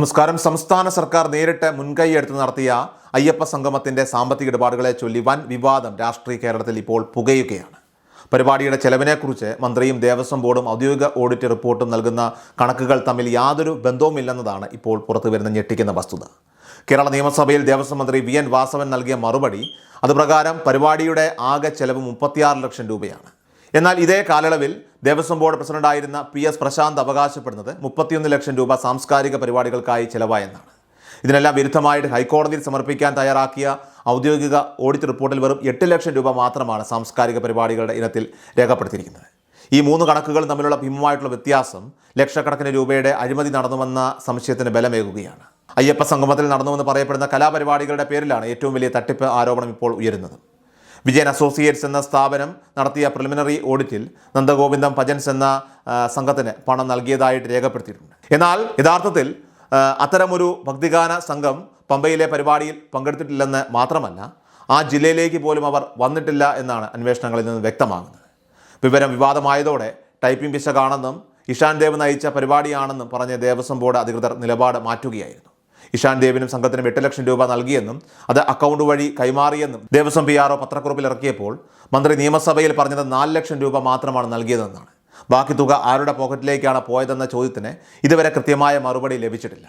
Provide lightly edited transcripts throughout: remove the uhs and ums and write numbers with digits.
നമസ്കാരം. സംസ്ഥാന സർക്കാർ നേരിട്ട് മുൻകൈയെടുത്ത് നടത്തിയ അയ്യപ്പ സംഗമത്തിന്റെ സാമ്പത്തിക ഇടപാടുകളെ ചൊല്ലി വൻ വിവാദം രാഷ്ട്രീയ കേരളത്തിൽ ഇപ്പോൾ പുകയുകയാണ്. പരിപാടിയുടെ ചെലവിനെക്കുറിച്ച് മന്ത്രിയും ദേവസ്വം ബോർഡും ഔദ്യോഗിക ഓഡിറ്റ് റിപ്പോർട്ടും നൽകുന്ന കണക്കുകൾ തമ്മിൽ യാതൊരു ബന്ധവുമില്ലെന്നതാണ് ഇപ്പോൾ പുറത്തുവരുന്ന ഞെട്ടിക്കുന്ന വസ്തുത. കേരള നിയമസഭയിൽ ദേവസ്വം മന്ത്രി വി എൻ വാസവൻ നൽകിയ മറുപടി അതുപ്രകാരം പരിപാടിയുടെ ആകെ ചെലവ് 36 ലക്ഷം രൂപയാണ്. എന്നാൽ ഇതേ കാലയളവിൽ ദേവസ്വം ബോർഡ് പ്രസിഡന്റായിരുന്ന PS പ്രശാന്ത് അവകാശപ്പെടുന്നത് 31 ലക്ഷം രൂപ സാംസ്കാരിക പരിപാടികൾക്കായി ചെലവായെന്നാണ്. ഇതിനെല്ലാം വിരുദ്ധമായിട്ട് ഹൈക്കോടതിയിൽ സമർപ്പിക്കാൻ തയ്യാറാക്കിയ ഔദ്യോഗിക ഓഡിറ്റ് റിപ്പോർട്ടിൽ വെറും 8 ലക്ഷം രൂപ മാത്രമാണ് സാംസ്കാരിക പരിപാടികളുടെ ഇനത്തിൽ രേഖപ്പെടുത്തിയിരിക്കുന്നത്. ഈ മൂന്ന് കണക്കുകൾ തമ്മിലുള്ള ഭീമമായിട്ടുള്ള വ്യത്യാസം ലക്ഷക്കണക്കിന് രൂപയുടെ അഴിമതി നടന്നുവെന്ന സംശയത്തിന് ബലമേകുകയാണ്. അയ്യപ്പ സംഗമത്തിൽ നടന്നുവെന്ന് പറയപ്പെടുന്ന കലാപരിപാടികളുടെ പേരിലാണ് ഏറ്റവും വലിയ തട്ടിപ്പ് ആരോപണം ഇപ്പോൾ ഉയരുന്നത്. വിജയൻ അസോസിയേറ്റ്സ് എന്ന സ്ഥാപനം നടത്തിയ പ്രിലിമിനറി ഓഡിറ്റിൽ നന്ദഗോവിന്ദം ഭജൻസ് എന്ന സംഘത്തിന് പണം നൽകിയതായിട്ട് രേഖപ്പെടുത്തിയിട്ടുണ്ട്. എന്നാൽ യഥാർത്ഥത്തിൽ അത്തരമൊരു ഭക്തിഗാന സംഘം പമ്പയിലെ പരിപാടിയിൽ പങ്കെടുത്തിട്ടില്ലെന്ന് മാത്രമല്ല, ആ ജില്ലയിലേക്ക് പോലും അവർ വന്നിട്ടില്ല എന്നാണ് അന്വേഷണങ്ങളിൽ നിന്ന് വ്യക്തമാകുന്നത്. വിവരം വിവാദമായതോടെ ടൈപ്പിംഗ് പിശകാണെന്നും ഇഷാൻ ദേവ് നയിച്ച പരിപാടിയാണെന്നും പറഞ്ഞ് ദേവസ്വം ബോർഡ് അധികൃതർ നിലപാട് മാറ്റുകയായിരുന്നു. ഇഷാൻ ദേവിനും സംഘത്തിനും 8 ലക്ഷം രൂപ നൽകിയെന്നും അത് അക്കൗണ്ട് വഴി കൈമാറിയെന്നും ദേവസ്വം PRO പത്രക്കുറിപ്പിൽ ഇറക്കിയപ്പോൾ മന്ത്രി നിയമസഭയിൽ പറഞ്ഞത് 4 ലക്ഷം രൂപ മാത്രമാണ് നൽകിയതെന്നാണ്. ബാക്കി തുക ആരുടെ പോക്കറ്റിലേക്കാണ് പോയതെന്ന ചോദ്യത്തിന് ഇതുവരെ കൃത്യമായ മറുപടി ലഭിച്ചിട്ടില്ല.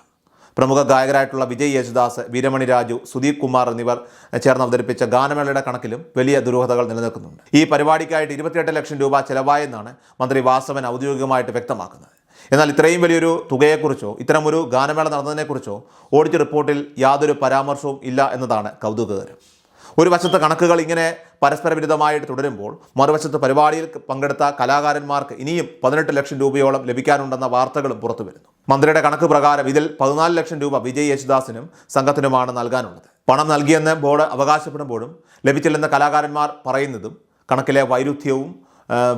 പ്രമുഖ ഗായകരായിട്ടുള്ള വിജയ് യേശുദാസ്, വീരമണി രാജു, സുദീപ് കുമാർ എന്നിവർ ചേർന്ന് അവതരിപ്പിച്ച ഗാനമേളയുടെ കണക്കിലും വലിയ ദുരൂഹതകൾ നിലനിൽക്കുന്നുണ്ട്. ഈ പരിപാടിക്കായിട്ട് 28 ലക്ഷം രൂപ ചെലവായെന്നാണ് മന്ത്രി വാസവൻ ഔദ്യോഗികമായിട്ട് വ്യക്തമാക്കുന്നത്. എന്നാൽ ഇത്രയും വലിയൊരു തുകയെക്കുറിച്ചോ ഇത്തരമൊരു ഗാനമേള നടന്നതിനെക്കുറിച്ചോ ഓഡിറ്റ് റിപ്പോർട്ടിൽ യാതൊരു പരാമർശവും ഇല്ല എന്നതാണ് കൗതുകകരം. ഒരു വശത്ത് കണക്കുകൾ ഇങ്ങനെ പരസ്പര വിരുദ്ധമായിട്ട് തുടരുമ്പോൾ മറുവശത്ത് പരിപാടിയിൽ പങ്കെടുത്ത കലാകാരന്മാർക്ക് ഇനിയും 18 ലക്ഷം രൂപയോളം ലഭിക്കാനുണ്ടെന്ന വാർത്തകളും പുറത്തു വരുന്നു. മന്ത്രിയുടെ കണക്ക് പ്രകാരം ഇതിൽ 14 ലക്ഷം രൂപ വിജയ് യേശുദാസിനും സംഘത്തിനുമാണ് നൽകാനുള്ളത്. പണം നൽകിയെന്ന് ബോർഡ് അവകാശപ്പെടുമ്പോഴും ലഭിച്ചില്ലെന്ന് കലാകാരന്മാർ പറയുന്നതും കണക്കിലെ വൈരുദ്ധ്യവും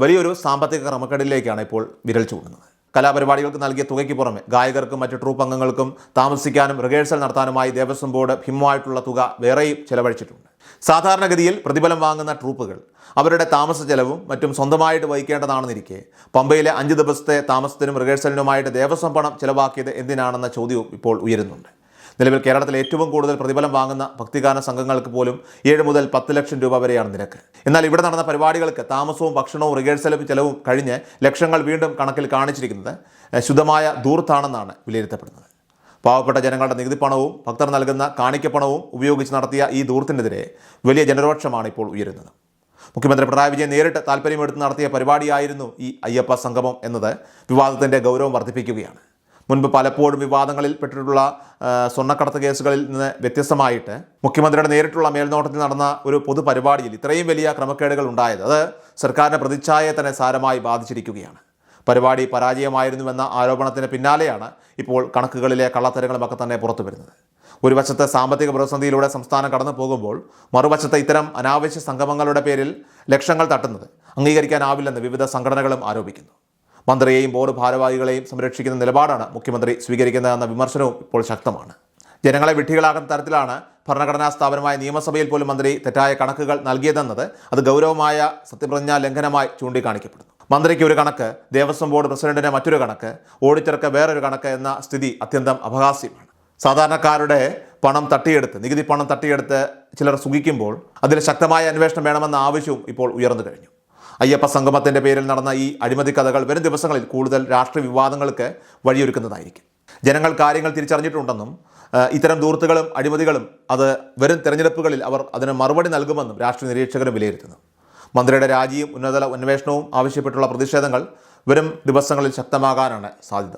വലിയൊരു സാമ്പത്തിക ക്രമക്കേടിലേക്കാണ് ഇപ്പോൾ വിരൽ ചൂണ്ടുന്നത്. കലാപരിപാടികൾക്ക് നൽകിയ തുകയ്ക്ക് പുറമെ ഗായകർക്കും മറ്റ് ട്രൂപ്പ് അംഗങ്ങൾക്കും താമസിക്കാനും റിഹേഴ്സൽ നടത്താനുമായി ദേവസ്വം ബോർഡ് ഭീമമായിട്ടുള്ള തുക വേറെയും ചെലവഴിച്ചിട്ടുണ്ട്. സാധാരണഗതിയിൽ പ്രതിഫലം വാങ്ങുന്ന ട്രൂപ്പുകൾ അവരുടെ താമസ ചെലവും മറ്റും സ്വന്തമായിട്ട് വഹിക്കേണ്ടതാണെന്നിരിക്കെ പമ്പയിലെ 5 ദിവസത്തെ താമസത്തിനും റിഹേഴ്സലിനുമായിട്ട് ദേവസ്വം പണം ചെലവാക്കിയത് എന്തിനാണെന്ന ചോദ്യവും ഇപ്പോൾ ഉയരുന്നുണ്ട്. നിലവിൽ കേരളത്തിൽ ഏറ്റവും കൂടുതൽ പ്രതിഫലം വാങ്ങുന്ന ഭക്തിഗാന സംഘങ്ങൾക്ക് പോലും 7 മുതൽ 10 ലക്ഷം രൂപ വരെയാണ് നിരക്ക്. എന്നാൽ ഇവിടെ നടന്ന പരിപാടികൾക്ക് താമസവും ഭക്ഷണവും റിഹേഴ്സലും ചെലവും കഴിഞ്ഞ് ലക്ഷങ്ങൾ വീണ്ടും കണക്കിൽ കാണിച്ചിരിക്കുന്നത് ശുദ്ധമായ ധൂർത്താണെന്നാണ് വിലയിരുത്തപ്പെടുന്നത്. പാവപ്പെട്ട ജനങ്ങളുടെ നികുതി പണവും ഭക്തർ നൽകുന്ന കാണിക്കപ്പണവും ഉപയോഗിച്ച് നടത്തിയ ഈ ധൂർത്തിനെതിരെ വലിയ ജനരോക്ഷമാണ് ഇപ്പോൾ ഉയരുന്നത്. മുഖ്യമന്ത്രി പിണറായി വിജയൻ നേരിട്ട് താല്പര്യമെടുത്ത് നടത്തിയ പരിപാടിയായിരുന്നു ഈ അയ്യപ്പ സംഗമം എന്നത് വിവാദത്തിൻ്റെ ഗൗരവം വർദ്ധിപ്പിക്കുകയാണ്. മുൻപ് പലപ്പോഴും വിവാദങ്ങളിൽ പെട്ടിട്ടുള്ള സ്വർണ്ണക്കടത്ത് കേസുകളിൽ നിന്ന് വ്യത്യസ്തമായിട്ട് മുഖ്യമന്ത്രിയുടെ നേരിട്ടുള്ള മേൽനോട്ടത്തിൽ നടന്ന ഒരു പൊതുപരിപാടിയിൽ ഇത്രയും വലിയ ക്രമക്കേടുകൾ ഉണ്ടായത് അത് സർക്കാരിൻ്റെ പ്രതിച്ഛായയെ തന്നെ സാരമായി ബാധിച്ചിരിക്കുകയാണ്. പരിപാടി പരാജയമായിരുന്നുവെന്ന ആരോപണത്തിന് പിന്നാലെയാണ് ഇപ്പോൾ കണക്കുകളിലെ കള്ളത്തരങ്ങളുമൊക്കെ തന്നെ പുറത്തു വരുന്നത്. ഒരു വശത്ത് സാമ്പത്തിക പ്രതിസന്ധിയിലൂടെ സംസ്ഥാനം കടന്നു പോകുമ്പോൾ മറുവശത്ത് ഇത്തരം അനാവശ്യ സംഗമങ്ങളുടെ പേരിൽ ലക്ഷങ്ങൾ തട്ടുന്നത് അംഗീകരിക്കാനാവില്ലെന്ന് വിവിധ സംഘടനകളും ആരോപിക്കുന്നു. മന്ത്രിയെയും ബോർഡ് ഭാരവാഹികളെയും സംരക്ഷിക്കുന്ന നിലപാടാണ് മുഖ്യമന്ത്രി സ്വീകരിക്കുന്നതെന്ന വിമർശനവും ഇപ്പോൾ ശക്തമാണ്. ജനങ്ങളെ വിഡ്ഢികളാക്കുന്ന തരത്തിലാണ് ഭരണഘടനാ സ്ഥാപനമായ നിയമസഭയിൽ പോലും മന്ത്രി തെറ്റായ കണക്കുകൾ നൽകിയതെന്നത് അത് ഗൗരവമായ സത്യപ്രതിജ്ഞാ ലംഘനമായി ചൂണ്ടിക്കാണിക്കപ്പെടുന്നു. മന്ത്രിക്ക് ഒരു കണക്ക്, ദേവസ്വം ബോർഡ് പ്രസിഡന്റിന് മറ്റൊരു കണക്ക്, ഓഡിറ്റർക്ക് വേറൊരു കണക്ക് എന്ന സ്ഥിതി അത്യന്തം അപഹാസ്യമാണ്. സാധാരണക്കാരുടെ പണം തട്ടിയെടുത്ത്, നികുതി പണം തട്ടിയെടുത്ത് ചിലർ സുഖിക്കുമ്പോൾ അതിൽ ശക്തമായ അന്വേഷണം വേണമെന്ന ആവശ്യവും ഇപ്പോൾ ഉയർന്നു കഴിഞ്ഞു. അയ്യപ്പ സംഗമത്തിൻ്റെ പേരിൽ നടന്ന ഈ അഴിമതി കഥകൾ വരും ദിവസങ്ങളിൽ കൂടുതൽ രാഷ്ട്രീയ വിവാദങ്ങൾക്ക് വഴിയൊരുക്കുന്നതായിരിക്കും. ജനങ്ങൾ കാര്യങ്ങൾ തിരിച്ചറിഞ്ഞിട്ടുണ്ടെന്നും ഇത്തരം ധൂർത്തുകളും അഴിമതികളും അത് വരും തെരഞ്ഞെടുപ്പുകളിൽ അവർ അതിന് മറുപടി നൽകുമെന്നും രാഷ്ട്രീയ നിരീക്ഷകരും വിലയിരുത്തുന്നു. മന്ത്രിയുടെ രാജിയും ഉന്നതതല അന്വേഷണവും ആവശ്യപ്പെട്ടുള്ള പ്രതിഷേധങ്ങൾ വരും ദിവസങ്ങളിൽ ശക്തമാകാനാണ് സാധ്യത.